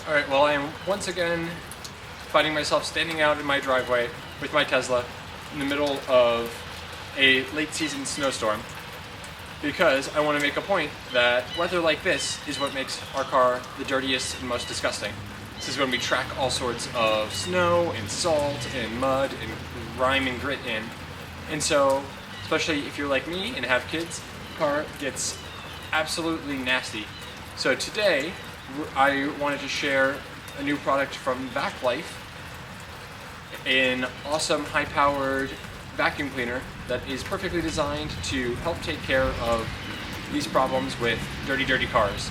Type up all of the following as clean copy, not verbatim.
Alright, well I am once again finding myself standing out in my driveway with my Tesla in the middle of a late season snowstorm because I want to make a point that weather like this is what makes our car the dirtiest and most disgusting. This is when we track all sorts of snow and salt and mud and grime and grit in. And so, especially if you're like me and have kids, the car gets absolutely nasty. So today, I wanted to share a new product from VacLife, an awesome high-powered vacuum cleaner that is perfectly designed to help take care of these problems with dirty, dirty cars.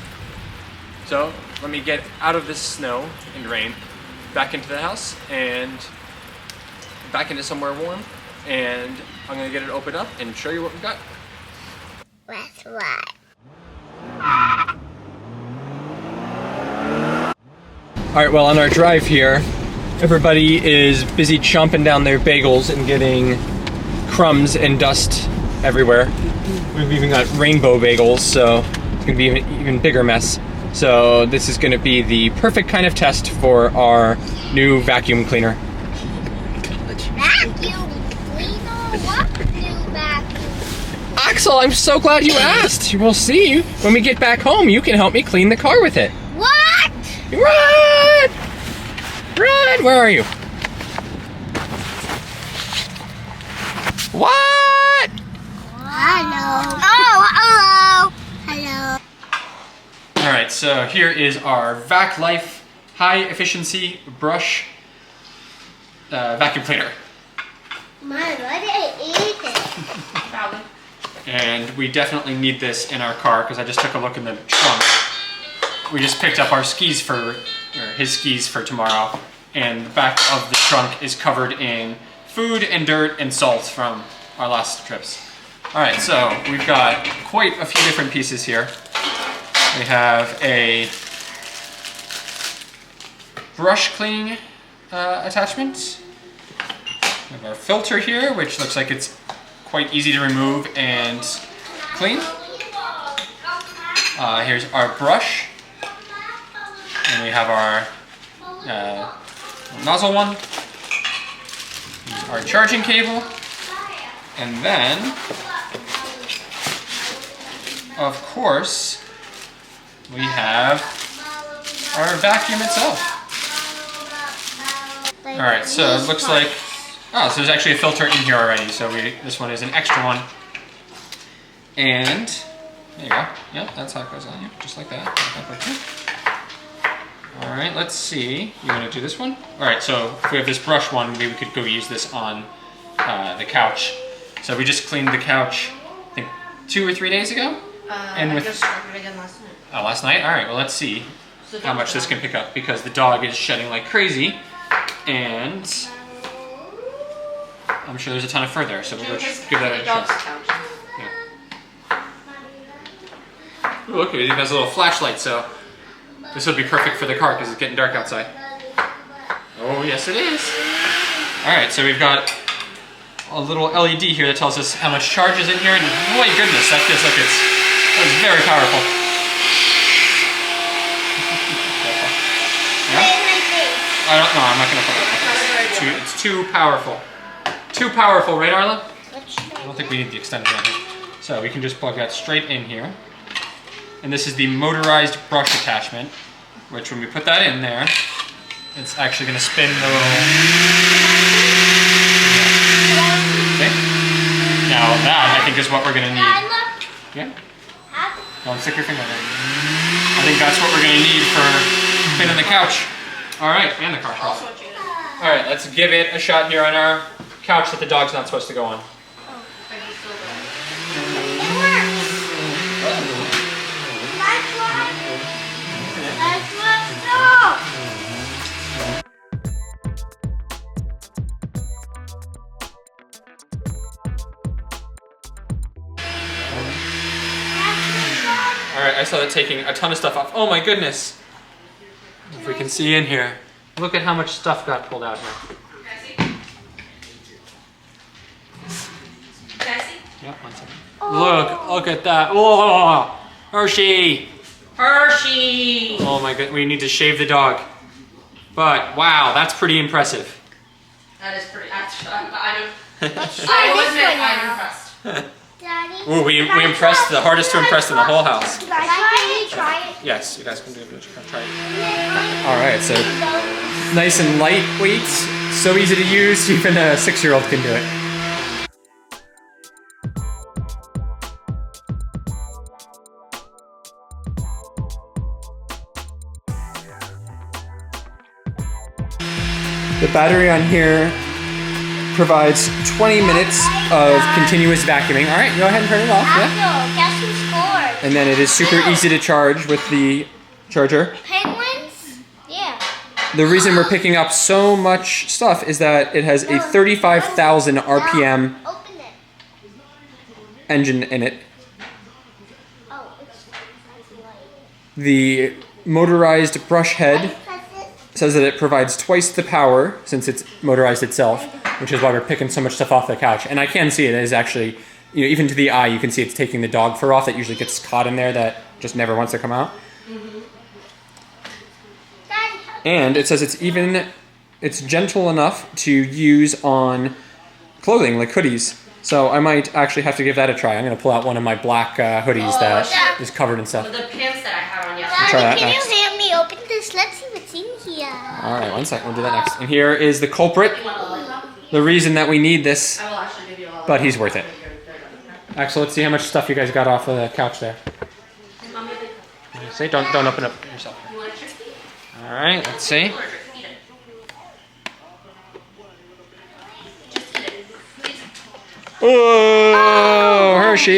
So let me get out of this snow and rain, back into the house and back into somewhere warm, and I'm gonna get it opened up and show you what we've got. That's right. Alright, well on our drive here, everybody is busy chomping down their bagels and getting crumbs and dust everywhere. We've even got rainbow bagels, so it's gonna be an even bigger mess. So this is gonna be the perfect kind of test for our new vacuum cleaner. Vacuum cleaner? What new vacuum? Axel, I'm so glad you asked. We'll see. When we get back home, you can help me clean the car with it. What? Run! Run! Where are you? What? Hello. Oh, hello. Hello. Alright, so here is our VacLife high efficiency brush vacuum cleaner. Mom, what did I eat it? Probably. And we definitely need this in our car because I just took a look in the trunk. We just picked up our skis or his skis for tomorrow, and the back of the trunk is covered in food and dirt and salt from our last trips. Alright, so we've got quite a few different pieces here. We have a brush cleaning attachment. We have our filter here, which looks like it's quite easy to remove and clean. Here's our brush. And we have our nozzle one, our charging cable, and then, of course, we have our vacuum itself. Alright, so it looks like, so there's actually a filter in here already, so this one is an extra one. And, there you go, yep, that's how it goes on, just like that. Alright, let's see, you want to do this one? Alright, so if we have this brush one, maybe we could go use this on the couch. So we just cleaned the couch, I think 2 or 3 days ago? And I just started again last night. Oh, last night? Alright, well let's see how much this can pick up, because the dog is shedding like crazy, and I'm sure there's a ton of fur there, so we'll just give that a shot. Yeah. Ooh, look, it even has a little flashlight, so this will be perfect for the car because it's getting dark outside. Oh, yes it is. Alright, so we've got a little LED here that tells us how much charge is in here, and my goodness, that feels like it's very powerful. Yeah? I don't know, I'm not going to put it on my face. It's too powerful. Too powerful, right, Arla? I don't think we need the extender on here. So we can just plug that straight in here. And this is the motorized brush attachment, which when we put that in there, it's actually going to spin the little... Okay. Now that, I think, is what we're going to need. Yeah? Don't stick your finger there. I think that's what we're going to need for cleaning the couch. Alright, and the car. Alright, let's give it a shot here on our couch that the dog's not supposed to go on. Alright, I saw that taking a ton of stuff off. Oh my goodness! If we can see in here. Look at how much stuff got pulled out here. Can I see? Yeah, 1 second. Look at that. Whoa! Hershey! Hershey. Oh my god, we need to shave the dog. But wow, that's pretty impressive. That is pretty. I Let's try will this admit, one I'm now. impressed. Daddy. Ooh, we impressed the hardest to impress in the whole house. Can I try it? Yes, you guys can do it. Try it. Alright, so nice and lightweight, so easy to use, even a 6-year-old can do it. The battery on here provides 20 minutes of continuous vacuuming. All right, go ahead and turn it off. Yeah. Apple, guess who scored? And then it is super easy to charge with the charger. Penguins? Yeah. The reason we're picking up so much stuff is that it has a 35,000 RPM Open it. engine in it. Oh, it's light. The motorized brush head Press it. says that it provides twice the power since it's motorized itself, which is why we're picking so much stuff off the couch. And I can see it is actually, you know, even to the eye, you can see it's taking the dog fur off that usually gets caught in there that just never wants to come out. Daddy, And it says it's gentle enough to use on clothing like hoodies. So I might actually have to give that a try. I'm going to pull out one of my black hoodies that is covered in stuff. The pants that I had on yesterday. Try that Daddy, can next. you help me open this? Let's see what's in here. All right, one second. We'll do that next. And here is the culprit, You want a lollipop? the reason that we need this, I will actually give you a lollipop. but he's worth it. Axel, let's see how much stuff you guys got off of the couch there. Mommy, a big cup. See, don't open up yourself. You want a crispy? All right, let's see. Eat it. Just eat it. Please. Oh, Hershey!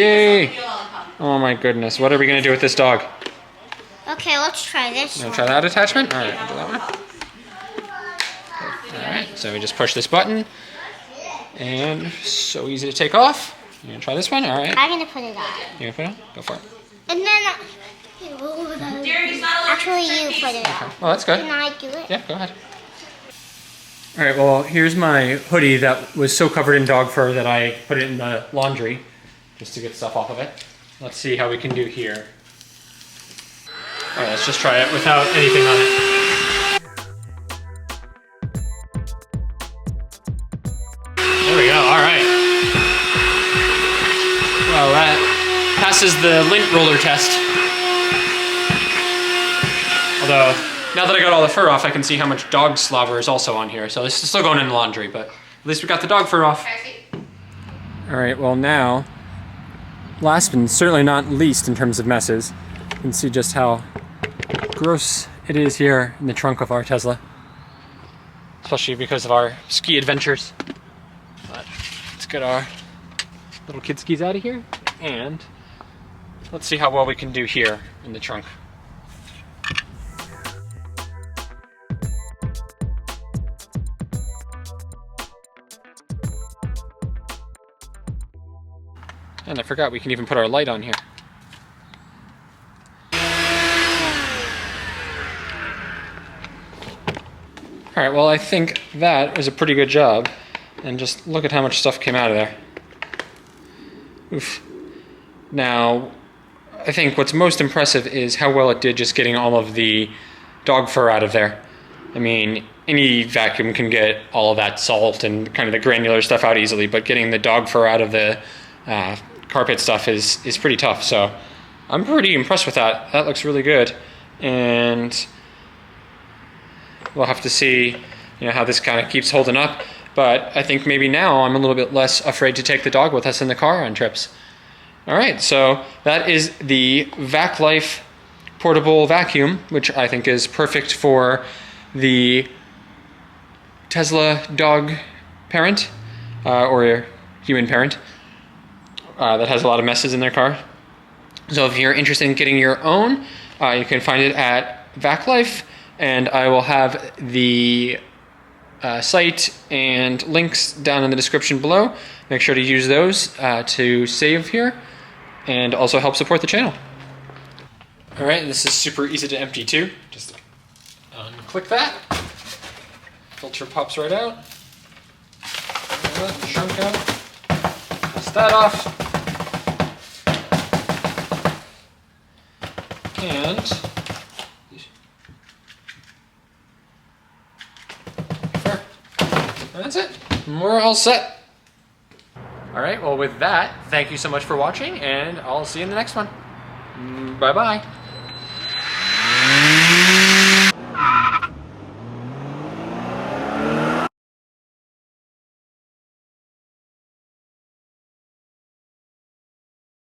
Give you a lollipop. Oh my goodness, what are we gonna do with this dog? Okay, let's try this You wanna one. try that attachment? All right, we'll do that one. All right, so we just push this button, and so easy to take off. You gonna try this one? All right. I'm gonna put it on. You gonna put it on? Go for it. And then, Dear, he's not allergic actually, to you turkeys. put it on. Well, that's good. Can I do it? Yeah, go ahead. All right, well, here's my hoodie that was so covered in dog fur that I put it in the laundry just to get stuff off of it. Let's see how we can do here. All right, let's just try it without anything on it. There we go, all right. Well, that passes the lint roller test. Although, now that I got all the fur off, I can see how much dog slobber is also on here. So this is still going in the laundry, but at least we got the dog fur off. All right, well now, last but certainly not least in terms of messes, you can see just how gross it is here in the trunk of our Tesla. Especially because of our ski adventures. But let's get our little kid skis out of here, and let's see how well we can do here in the trunk. And I forgot we can even put our light on here. Alright, well I think that was a pretty good job. And just look at how much stuff came out of there. Oof. Now, I think what's most impressive is how well it did just getting all of the dog fur out of there. I mean, any vacuum can get all of that salt and kind of the granular stuff out easily, but getting the dog fur out of the carpet stuff is pretty tough. So I'm pretty impressed with that. That looks really good. And we'll have to see, how this kind of keeps holding up. But I think maybe now I'm a little bit less afraid to take the dog with us in the car on trips. All right, so that is the VacLife portable vacuum, which I think is perfect for the Tesla dog parent or human parent that has a lot of messes in their car. So if you're interested in getting your own, you can find it at VacLife, and I will have the site and links down in the description below. Make sure to use those to save here and also help support the channel. All right, this is super easy to empty too. Just unclick that. Filter pops right out. Shrunk out. Dust that off. And it. There. That's it. We're all set. All right, well with that, thank you so much for watching, and I'll see you in the next one. Bye-bye.